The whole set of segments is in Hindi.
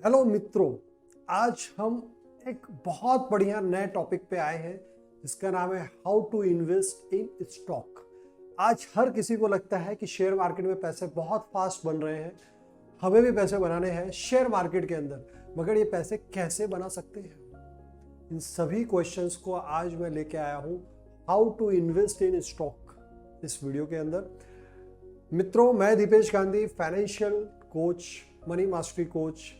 हेलो मित्रों, आज हम एक बहुत बढ़िया नए टॉपिक पे आए हैं जिसका नाम है how to invest in stock. आज हर किसी को लगता है कि शेयर मार्केट में पैसे बहुत फास्ट बन रहे हैं, हमें भी पैसे बनाने हैं शेयर मार्केट के अंदर, मगर ये पैसे कैसे बना सकते हैं? इन सभी क्वेश्चंस को आज मैं लेके आया हूँ how to invest in stock इस वीडियो के अंदर। मित्रों, मैं Deepesh Gandhi, financial coach, money mastery coach,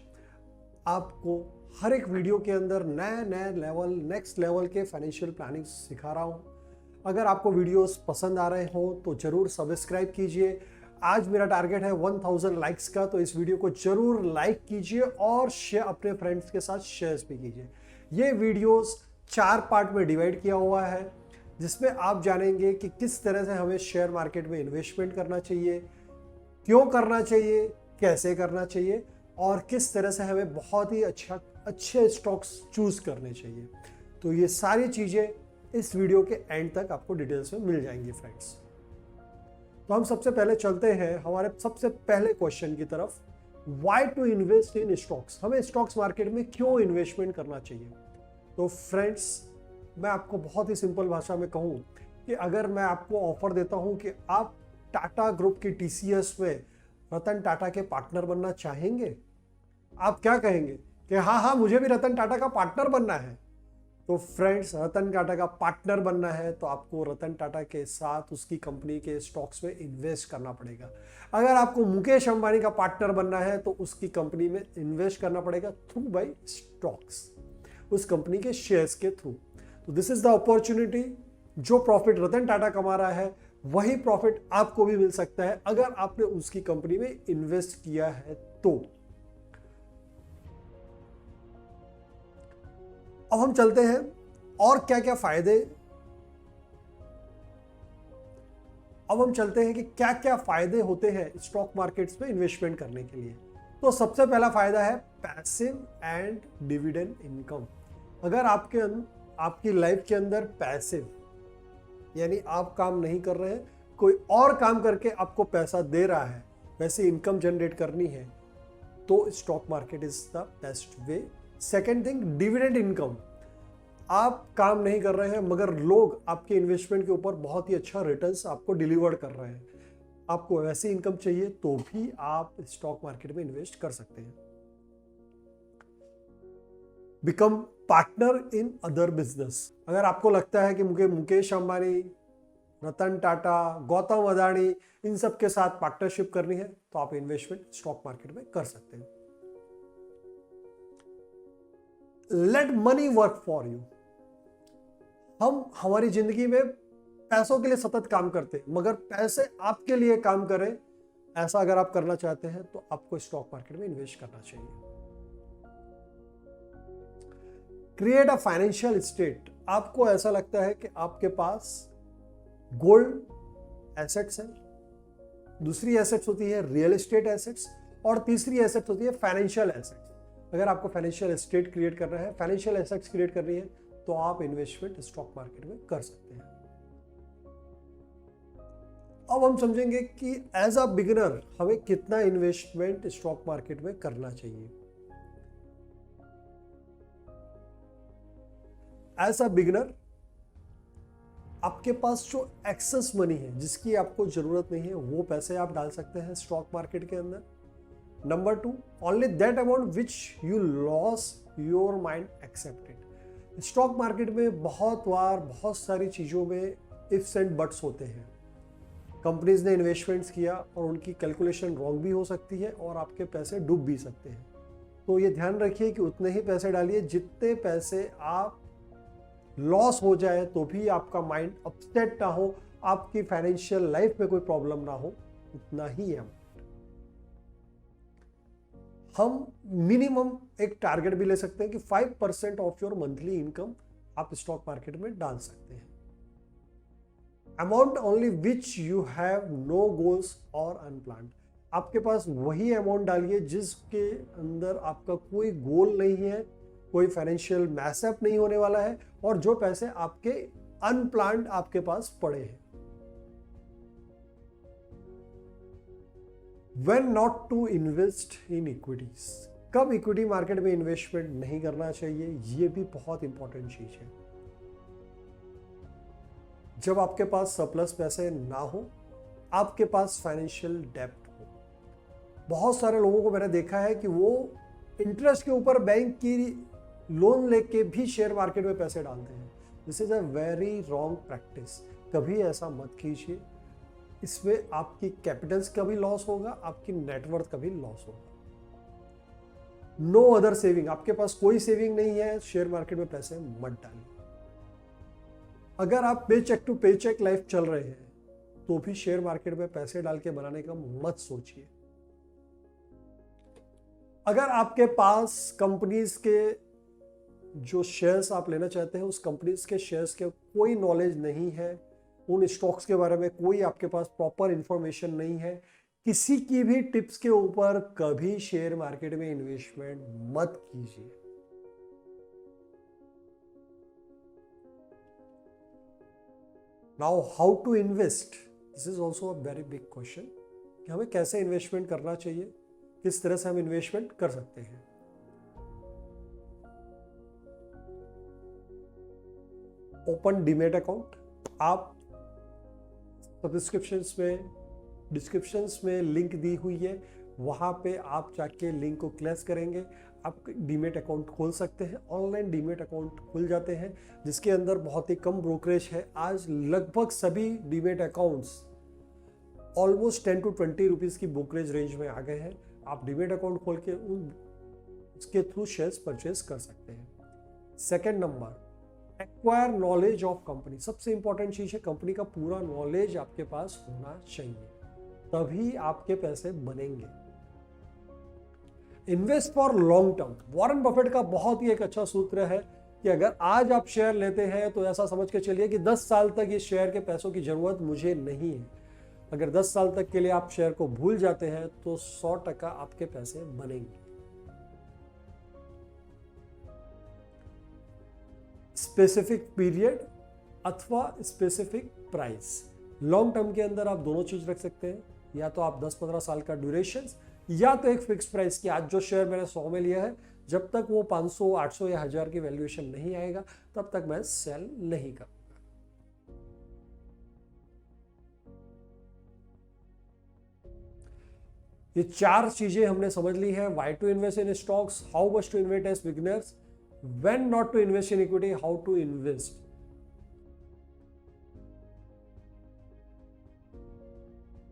आपको हर एक वीडियो के अंदर नए लेवल, नेक्स्ट लेवल के फाइनेंशियल प्लानिंग सिखा रहा हूं। अगर आपको वीडियोस पसंद आ रहे हो तो जरूर सब्सक्राइब कीजिए। आज मेरा टारगेट है 1000 लाइक्स का, तो इस वीडियो को जरूर लाइक कीजिए और शेयर अपने फ्रेंड्स के साथ शेयर भी कीजिए। ये वीडियोस 4 पार्ट में डिवाइड किया हुआ है जिसमें आप जानेंगे कि किस तरह से हमें शेयर मार्केट में इन्वेस्टमेंट करना चाहिए, क्यों करना चाहिए, कैसे करना चाहिए और किस तरह से हमें बहुत ही अच्छे स्टॉक्स चूज करने चाहिए। तो ये सारी चीजें इस वीडियो के एंड तक आपको डिटेल्स में मिल जाएंगी फ्रेंड्स। तो हम सबसे पहले चलते हैं हमारे सबसे पहले क्वेश्चन की तरफ, why to invest in stocks. हमें स्टॉक्स मार्केट में क्यों इन्वेस्टमेंट करना चाहिए? तो फ्रेंड्स, मैं आपको बहुत ही सिंपल भाषा में कहूं कि अगर मैं आपको ऑफर देता हूं कि आप टाटा ग्रुप की टीसीएस में रतन टाटा के पार्टनर बनना चाहेंगे, आप क्या कहेंगे कि हाँ, मुझे भी रतन टाटा का पार्टनर बनना है। तो फ्रेंड्स, रतन टाटा का पार्टनर बनना है तो आपको रतन टाटा के साथ उसकी कंपनी के स्टॉक्स में इन्वेस्ट करना पड़ेगा। अगर आपको मुकेश अंबानी का पार्टनर बनना है तो उसकी कंपनी में इन्वेस्ट करना पड़ेगा थ्रू बाय स्टॉक्स, उस कंपनी के शेयर्स के थ्रू। तो दिस इज द अपॉर्चुनिटी। जो प्रॉफिट रतन टाटा कमा रहा है वही प्रॉफिट आपको भी मिल सकता है अगर आपने उसकी कंपनी में इन्वेस्ट किया है तो। अब हम चलते हैं और क्या क्या फायदे, अब हम चलते हैं कि क्या क्या फायदे होते हैं स्टॉक मार्केट्स में इन्वेस्टमेंट करने के लिए। तो सबसे पहला फायदा है पैसिव एंड डिविडेंड इनकम। अगर आपकी लाइफ के अंदर पैसिव यानी आप काम नहीं कर रहे हैं, कोई और काम करके आपको पैसा दे रहा है, वैसे इनकम जनरेट करनी है, तो stock market is the best way. Second thing, dividend income. आप काम नहीं कर रहे हैं मगर लोग आपके इन्वेस्टमेंट के ऊपर बहुत ही अच्छा रिटर्न्स आपको डिलीवर कर रहे हैं, आपको वैसी इनकम चाहिए तो भी आप स्टॉक मार्केट में इन्वेस्ट कर सकते हैं। Become partner in other business. अगर आपको लगता है कि मुझे मुकेश अंबानी, रतन टाटा, गौतम अदानी इन सब के साथ पार्टनरशिप करनी है तो आप इन्वेस्टमेंट स्टॉक मार्केट में कर सकते हैं। Late money work for you. हम हमारी जिंदगी में पैसों के लिए सतत काम करते हैं मगर पैसे आपके लिए काम करें, ऐसा अगर आप करना चाहते हैं तो आपको स्टॉक मार्केट में इन्वेस्ट करना चाहिए। Create a financial state. आपको ऐसा लगता है कि आपके पास गोल्ड एसेट्स है, दूसरी एसेट्स होती है रियल एस्टेट एसेट्स और तीसरी एसेट्स होती है फाइनेंशियल एसेट्स। अगर आपको फाइनेंशियल स्टेट क्रिएट करना है, फाइनेंशियल एसेट्स क्रिएट करनी है तो आप इन्वेस्टमेंट स्टॉक मार्केट में कर सकते हैं। अब हम समझेंगे कि एज अ बिगिनर हमें कितना इन्वेस्टमेंट स्टॉक मार्केट में करना चाहिए। एज अ बिगिनर आपके पास जो एक्सेस मनी है, जिसकी आपको जरूरत नहीं है, वो पैसे आप डाल सकते हैं स्टॉक मार्केट के अंदर। Number 2, only that amount which you loss your mind accepted. Stock market में बहुत सारी चीजों में इफ्स एंड बट्स होते हैं। कंपनीज ने इन्वेस्टमेंट्स किया और उनकी कैलकुलेशन रॉन्ग भी हो सकती है और आपके पैसे डूब भी सकते हैं। तो ये ध्यान रखिए कि उतने ही पैसे डालिए जितने पैसे आप लॉस हो जाए तो भी आपका माइंड अपसेट ना हो, आपकी फाइनेंशियल लाइफ में कोई प्रॉब्लम ना हो, उतना ही है। हम मिनिमम एक टारगेट भी ले सकते हैं कि 5% ऑफ योर मंथली इनकम आप स्टॉक मार्केट में डाल सकते हैं। Amount only which you have no goals और अनप्लान्ड। आपके पास वही अमाउंट डालिए जिसके अंदर आपका कोई गोल नहीं है, कोई फाइनेंशियल मैसअप नहीं होने वाला है और जो पैसे आपके अनप्लान्ड आपके पास पड़े हैं। when not to invest in equities। कब इक्विटी मार्केट में इन्वेस्टमेंट नहीं करना चाहिए, ये भी बहुत इंपॉर्टेंट चीज है। जब आपके पास सरप्लस पैसे ना हो, आपके पास फाइनेंशियल डेब्ट हो। बहुत सारे लोगों को मैंने देखा है कि वो इंटरेस्ट के ऊपर बैंक की लोन लेके भी शेयर मार्केट में पैसे डालते हैं। This is a very wrong practice. कभी ऐसा मत कीजिए। इसमें आपकी कैपिटल्स का भी लॉस होगा, आपकी नेटवर्थ का भी लॉस होगा। नो अदर सेविंग, आपके पास कोई सेविंग नहीं है, शेयर मार्केट में पैसे मत डालिए। अगर आप पे चेक टू पे चेक लाइफ चल रहे हैं तो भी शेयर मार्केट में पैसे डाल के बनाने का मत सोचिए। अगर आपके पास कंपनीज के जो शेयर्स आप लेना चाहते हैं, उस कंपनीज के शेयर्स के कोई नॉलेज नहीं है, उन स्टॉक्स के बारे में कोई आपके पास प्रॉपर इंफॉर्मेशन नहीं है, किसी की भी टिप्स के ऊपर कभी शेयर मार्केट में इन्वेस्टमेंट मत कीजिए। Now how to invest, this is also a very big question कि हमें कैसे इन्वेस्टमेंट करना चाहिए, किस तरह से हम इन्वेस्टमेंट कर सकते हैं। ओपन डीमेट अकाउंट, आप डिस्क्रिप्शंस में लिंक दी हुई है, वहां पे आप जाके लिंक को क्लिक करेंगे, आप डीमेट अकाउंट खोल सकते हैं। ऑनलाइन डीमेट अकाउंट खुल जाते हैं जिसके अंदर बहुत ही कम ब्रोकरेज है। आज लगभग सभी demat accounts almost 10 to 20 rupees की ब्रोकरेज रेंज में आ गए हैं। आप डीमेट अकाउंट खोल के उसके थ्रू शेयर्स परचेज कर सकते हैं। Second number, acquire knowledge of company. सबसे इंपॉर्टेंट चीज है, कंपनी का पूरा नॉलेज आपके पास होना चाहिए, तभी आपके पैसे बनेंगे। Invest for long term, Warren Buffett का बहुत ही एक अच्छा सूत्र है कि अगर आज आप शेयर लेते हैं तो ऐसा समझ के चलिए कि 10 साल तक इस शेयर के पैसों की जरूरत मुझे नहीं है। अगर 10 साल तक के लिए आप शेयर को भूल जाते हैं तो 100% आपके पैसे बनेंगे। स्पेसिफिक पीरियड अथवा स्पेसिफिक प्राइस, लॉन्ग टर्म के अंदर आप दोनों चीज रख सकते हैं, या तो आप 10-15 साल का ड्यूरेशन, या तो एक फिक्स प्राइस की आज जो शेयर मैंने 100 में लिया है, जब तक वो 500, 800 या 1000 की वैल्यूएशन नहीं आएगा तब तक मैं सेल नहीं करूंगा। ये 4 चीजें हमने समझ ली है। Why to invest in stocks, how much to invest as beginners, when not to invest in equity, how to invest,